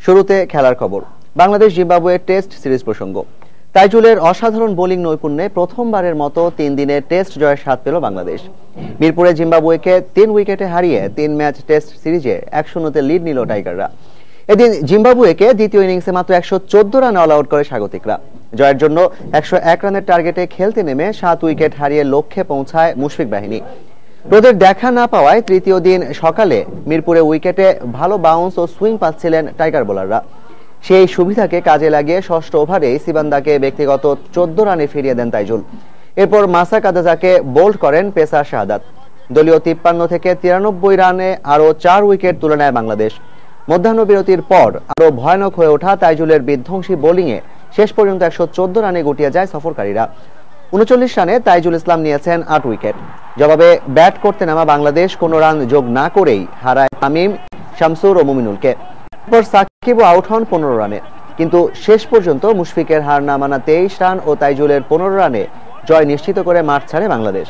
শুরুতে খেলার খবর। বাংলাদেশ জিম্বাবুয়ে টেস্ট সিরিজ প্রসঙ্গ। তাইজুলের অসাধারণ বোলিং নৈপুণ্যে প্রথমবারের মতো ৩ দিনের টেস্ট জয়ের স্বাদ পেল বাংলাদেশ। মিরপুরে জিম্বাবুয়েকে ৩ উইকেটে হারিয়ে ৩ ম্যাচ টেস্ট সিরিজে ১-০তে লিড নিল টাইগাররা। এদিন জিম্বাবুয়েকে দ্বিতীয় ইনিংসে মাত্র ১১৪ রানে অল আউট করে স্বাগতিকরা। জয়ের জন্য ১০১ রানের টার্গেটে খেলতে নেমে ৭ উইকেট হারিয়ে লক্ষ্যে পৌঁছায় মুশফিক বাহিনী। রোদের দেখা না পাওয়ায় তৃতীয় দিন সকালে মিরপুরে উইকেটে ভালো বাউন্স ও সুইং পাচ্ছিলেন টাইগার বোলাররা। সেই সুবিধাকে কাজে লাগিয়ে ষষ্ঠ ওভারে সিবান্দাকে ব্যক্তিগত ১৪ রানে ফিরিয়ে দেন তাইজুল। এরপর মাসাক আদাজাকে বোল্ড করেন পেসার শাহাদাত। দলীয় ৫৩ থেকে ৯৩ রানে আরও ৪ উইকেট তুলে নেয় বাংলাদেশ। মধ্যাহ্ন বিরতির পর আরও ভয়ানক হয়ে ওঠা তাইজুলের বিধ্বংসী বোলিংয়ে শেষ পর্যন্ত ১১৪ রানে গুটিয়ে যায় সফরকারীরা। ৩৯ রানে তাইজুল ইসলাম নিয়েছেন ৮ উইকেট। জবাবে ব্যাট করতে নামা বাংলাদেশ কোনো রান যোগ না করেই হারায় তামিম, শামসুর ও মুমিনুলকে। এরপর সাকিবও আউট হন ১৫ রানে। কিন্তু শেষ পর্যন্ত মুশফিকের হার না মানা ২৩ রান ও তাইজুলের ১৫ রানে জয় নিশ্চিত করে মাঠ ছাড়ে বাংলাদেশ।